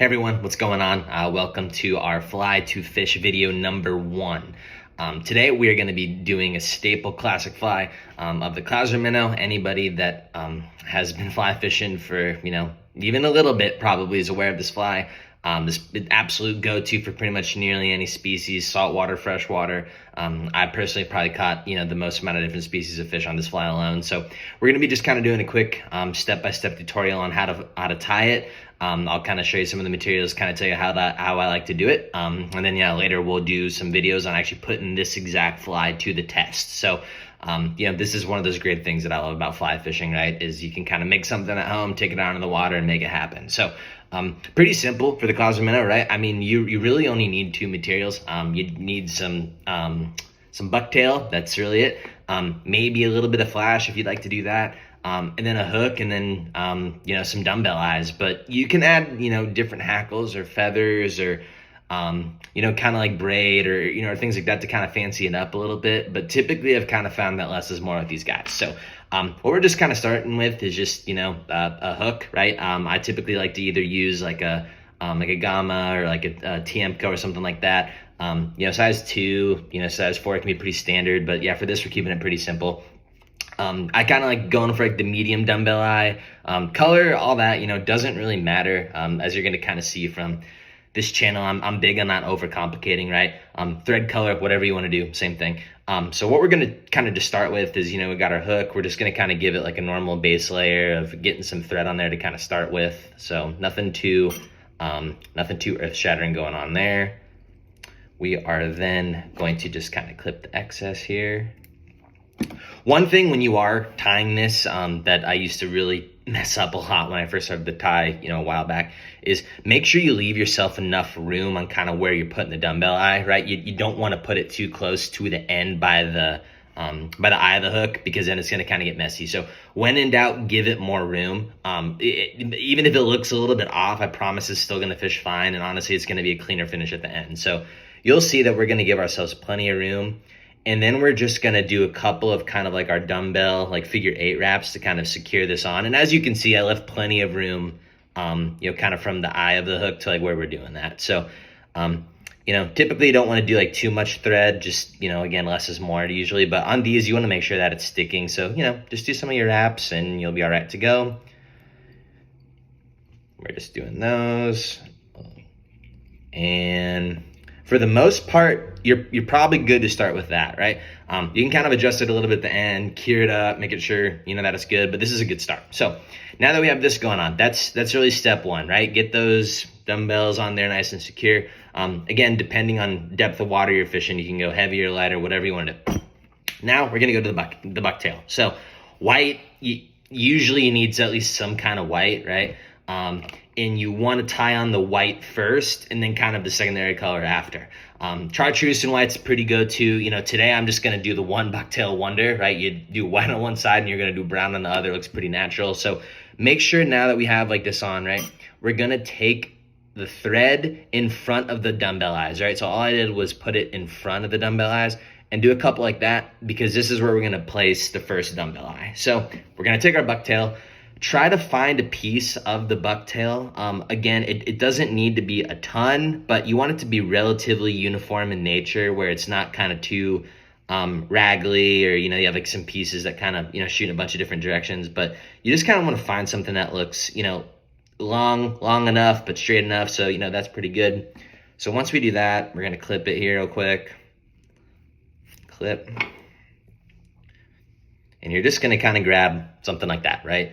Hey everyone, what's going on? Welcome to our fly to fish video number 1. Today we are going to be doing a staple classic fly of the Clouser Minnow. Anybody that has been fly fishing for, even a little bit probably is aware of this fly. This absolute go-to for pretty much nearly any species, saltwater, freshwater. I personally probably caught, the most amount of different species of fish on this fly alone. So we're going to be just kind of doing a quick step-by-step tutorial on how to tie it. I'll kind of show you some of the materials, kind of tell you how I like to do it. And then later we'll do some videos on actually putting this exact fly to the test. So this is one of those great things that I love about fly fishing, right? Is you can kind of make something at home, take it out in the water and make it happen. So pretty simple for the Clouser Minnow, right? I mean, you really only need 2 materials. You need some bucktail, that's really it. Maybe a little bit of flash if you'd like to do that. And then a hook, and then some dumbbell eyes. But you can add different hackles or feathers or kind of like braid or things like that to kind of fancy it up a little bit. But typically I've kind of found that less is more with these guys. So what we're just kind of starting with is just a hook, right? I typically like to either use like a Gamma or like a Tiemco or something like that. Size 2, size 4 can be pretty standard, but yeah, for this we're keeping it pretty simple. I kind of like going for like the medium dumbbell eye. Color, all that, doesn't really matter. As you're going to kind of see from this channel, I'm big on not overcomplicating, right? Thread color, whatever you want to do, same thing. So what we're going to kind of just start with is, we got our hook. We're just going to kind of give it like a normal base layer of getting some thread on there to kind of start with. So nothing too earth shattering going on there. We are then going to just kind of clip the excess here. One thing when you are tying this that I used to really mess up a lot when I first started to tie, a while back, is make sure you leave yourself enough room on kind of where you're putting the dumbbell eye, right? You don't want to put it too close to the end by the eye of the hook, because then it's going to kind of get messy. So when in doubt, give it more room. Even if it looks a little bit off, I promise it's still going to fish fine. And honestly, it's going to be a cleaner finish at the end. So you'll see that we're going to give ourselves plenty of room. And then we're just going to do a couple of kind of like our dumbbell, like figure 8 wraps to kind of secure this on. And as you can see, I left plenty of room, kind of from the eye of the hook to like where we're doing that. So, typically you don't want to do like too much thread, just, again, less is more usually. But on these, you want to make sure that it's sticking. So, just do some of your wraps and you'll be all right to go. We're just doing those. And for the most part, you're probably good to start with that, right? You can kind of adjust it a little bit at the end, cure it up, make it sure, that it's good, but this is a good start. So now that we have this going on, that's really step 1, right? Get those dumbbells on there nice and secure. Again, depending on depth of water you're fishing, you can go heavier, lighter, whatever you want to do. Now we're gonna go to the bucktail. So white, usually you need at least some kind of white, right? And you want to tie on the white first and then kind of the secondary color after. Chartreuse and white's pretty go-to. Today I'm just going to do the one bucktail wonder, right? You do white on one side and you're going to do brown on the other. It looks pretty natural. So make sure now that we have like this on, right, we're going to take the thread in front of the dumbbell eyes, right? So all I did was put it in front of the dumbbell eyes and do a couple like that, because this is where we're going to place the first dumbbell eye. So we're going to take our bucktail. Try to find a piece of the bucktail. Again, it doesn't need to be a ton, but you want it to be relatively uniform in nature, where it's not kind of too raggly, or you have like some pieces that kind of shoot in a bunch of different directions. But you just kind of want to find something that looks long enough but straight enough, so that's pretty good. So once we do that, we're gonna clip it here real quick. Clip. And you're just gonna kind of grab something like that, right?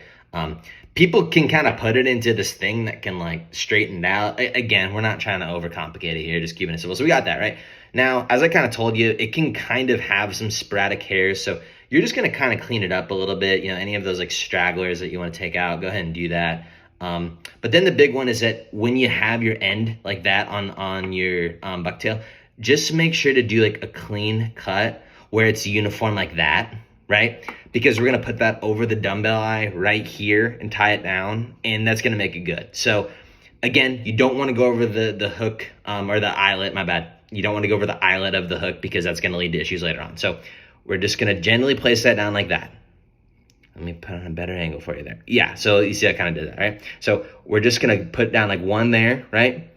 People can kind of put it into this thing that can like straighten out. Again, we're not trying to overcomplicate it here, just keeping it simple. So we got that, right? Now, as I kind of told you, it can kind of have some sporadic hairs. So you're just going to kind of clean it up a little bit. Any of those like stragglers that you want to take out, go ahead and do that. But then the big one is that when you have your end like that on your bucktail, just make sure to do like a clean cut where it's uniform like that, right? Because we're going to put that over the dumbbell eye right here and tie it down, and that's going to make it good. So again, you don't want to go over the hook or the eyelet, my bad. You don't want to go over the eyelet of the hook, because that's going to lead to issues later on. So we're just going to gently place that down like that. Let me put on a better angle for you there. Yeah, so you see I kind of did that, right? So we're just gonna put down like one there, right?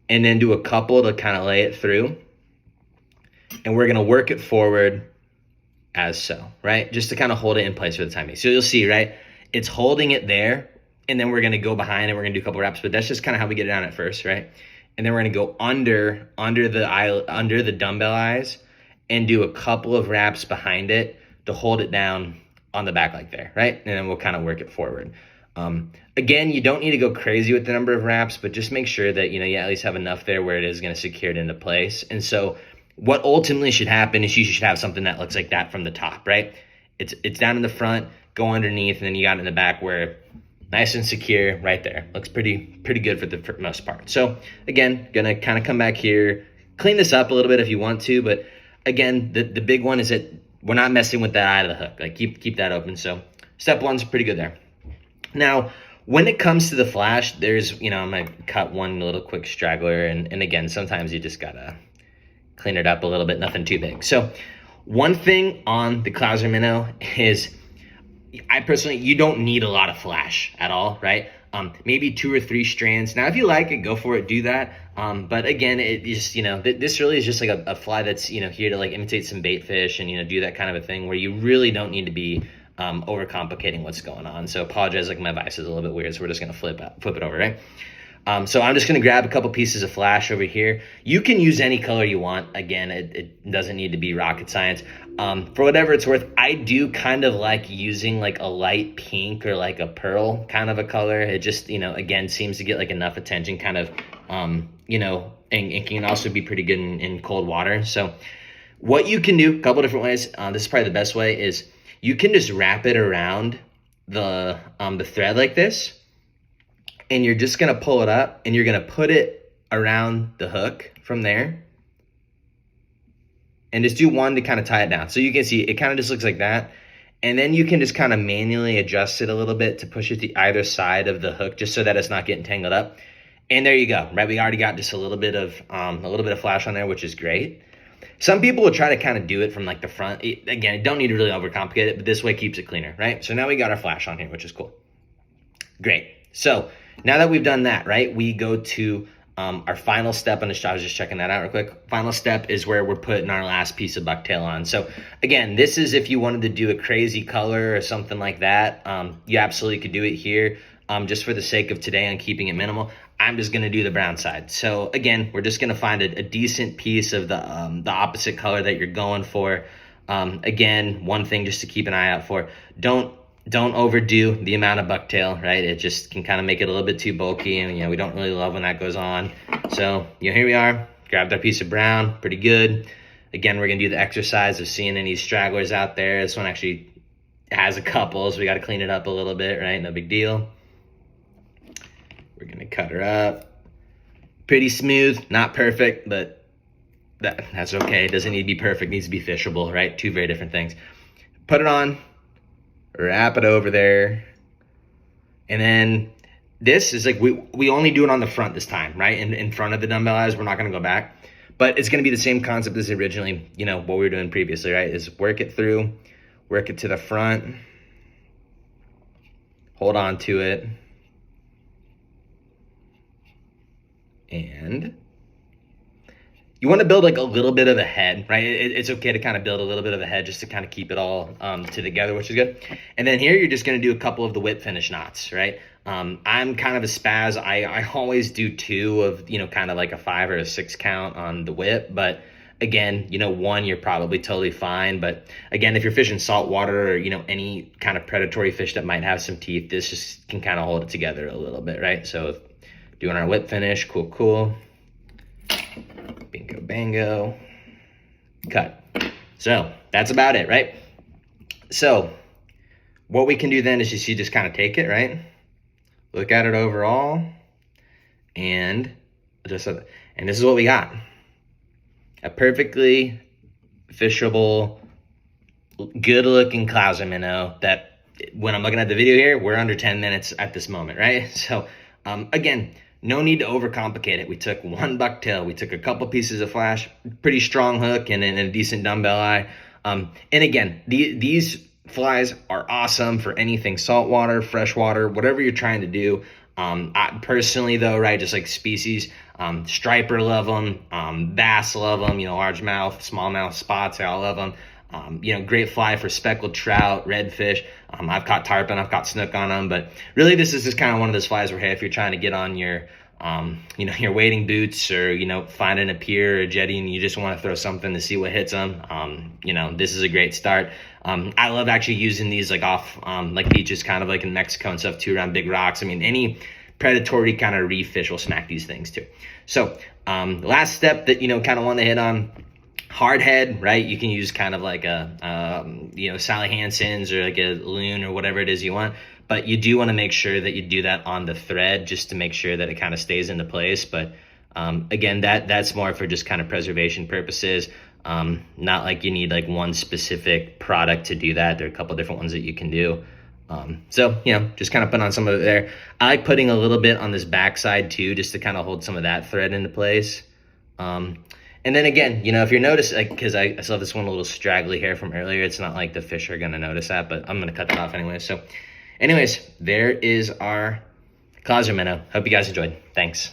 And then do a couple to kind of lay it through. And we're gonna work it forward as so, right? Just to kind of hold it in place for the time being. So you'll see, right? It's holding it there, and then we're gonna go behind and we're gonna do a couple wraps, but that's just kind of how we get it down at first, right? And then we're gonna go under the dumbbell eyes and do a couple of wraps behind it to hold it down on the back like there, right? And then we'll kind of work it forward. Again, you don't need to go crazy with the number of wraps, but just make sure that, you at least have enough there where it is gonna secure it into place. And so what ultimately should happen is you should have something that looks like that from the top, right? It's down in the front, go underneath, and then you got it in the back where nice and secure right there. Looks pretty good for the most part. So again, gonna kind of come back here, clean this up a little bit if you want to, but again, the big one is that we're not messing with that eye of the hook. Like keep that open. So step one's pretty good there. Now, when it comes to the flash, there's, I'm gonna cut one little quick straggler, and again, sometimes you just gotta clean it up a little bit, nothing too big. So one thing on the Clouser Minnow is, I personally, you don't need a lot of flash at all, right? Maybe 2 or 3 strands. Now, if you like it, go for it, do that. But again, it just, this really is just like a fly that's, here to like imitate some bait fish and, do that kind of a thing where you really don't need to be overcomplicating what's going on. So apologize, like my vice is a little bit weird, so we're just gonna flip it over, right? So I'm just gonna grab a couple pieces of flash over here. You can use any color you want. Again, it doesn't need to be rocket science. For whatever it's worth, I do kind of like using like a light pink or like a pearl kind of a color. It just, again, seems to get like enough attention kind of, and can also be pretty good in cold water. So what you can do, a couple different ways, this is probably the best way, is you can just wrap it around the thread like this, and you're just gonna pull it up and you're gonna put it around the hook from there and just do one to kind of tie it down. So you can see it kind of just looks like that. And then you can just kind of manually adjust it a little bit to push it to either side of the hook just so that it's not getting tangled up. And there you go, right? We already got just a little bit of flash on there, which is great. Some people will try to kind of do it from like the front. Again, you don't need to really overcomplicate it, but this way keeps it cleaner, right? So now we got our flash on here, which is cool. Great. So now that we've done that, right, we go to our final step on the shot. I was just checking that out real quick. Final step is where we're putting our last piece of bucktail on. So again, this is if you wanted to do a crazy color or something like that, you absolutely could do it here. Just for the sake of today and keeping it minimal, I'm just gonna do the brown side. So again, we're just gonna find a decent piece of the opposite color that you're going for. Again, one thing just to keep an eye out for, don't overdo the amount of bucktail, right? It just can kind of make it a little bit too bulky, and we don't really love when that goes on. So here we are, grabbed our piece of brown, pretty good. Again, we're gonna do the exercise of seeing any stragglers out there. This one actually has a couple, so we gotta clean it up a little bit, right? No big deal. We're gonna cut her up. Pretty smooth, not perfect, but that's okay. It doesn't need to be perfect, it needs to be fishable, right? Two very different things. Put it on, wrap it over there, and then this is like we only do it on the front this time, right? In front of the dumbbell eyes, we're not gonna go back, but it's gonna be the same concept as originally, what we were doing previously, right? Is work it through, work it to the front, hold on to it, and you want to build like a little bit of a head, right? It's okay to kind of build a little bit of a head just to kind of keep it all together, which is good. And then here you're just going to do a couple of the whip finish knots, right? I'm kind of a spaz. I always do 2 of, kind of like a 5 or a 6 count on the whip. But again, 1, you're probably totally fine. But again, if you're fishing saltwater or, any kind of predatory fish that might have some teeth, this just can kind of hold it together a little bit, right? So doing our whip finish, cool. Bingo, bango, cut. So that's about it, right? So what we can do then is you just kind of take it, right? Look at it overall, and this is what we got. A perfectly fishable, good-looking Clouser Minnow that, when I'm looking at the video here, we're under 10 minutes at this moment, right? So again, no need to overcomplicate it. We took 1 bucktail, we took a couple pieces of flash, pretty strong hook, and a decent dumbbell eye. And again, these flies are awesome for anything saltwater, freshwater, whatever you're trying to do. I personally though, right, just like species, striper love them, bass love them, you know, largemouth, smallmouth, spots, I all love them. You know, great fly for speckled trout, redfish. I've caught tarpon, I've caught snook on them, but really this is just kind of one of those flies where, hey, if you're trying to get on your, you know, your wading boots, or, you know, finding a pier or a jetty and you just want to throw something to see what hits them, you know, this is a great start. I love actually using these like off, like beaches, kind of like in Mexico and stuff too, around big rocks. I mean, any predatory kind of reef fish will smack these things too. So, last step that, you know, kind of want to hit on, hard head, right? You can use kind of like a, you know, Sally Hansen's or like a loon or whatever it is you want. But you do want to make sure that you do that on the thread just to make sure that it kind of stays into place. But again, that's more for just kind of preservation purposes. Not like you need like one specific product to do that. There are a couple different ones that you can do. So, you know, just kind of put on some of it there. I like putting a little bit on this backside too, just to kind of hold some of that thread into place. And then again, you know, if you're noticing, like, because I still have this one little straggly hair from earlier, it's not like the fish are going to notice that, but I'm going to cut that off anyway. So anyways, there is our Clouser Minnow. Hope you guys enjoyed. Thanks.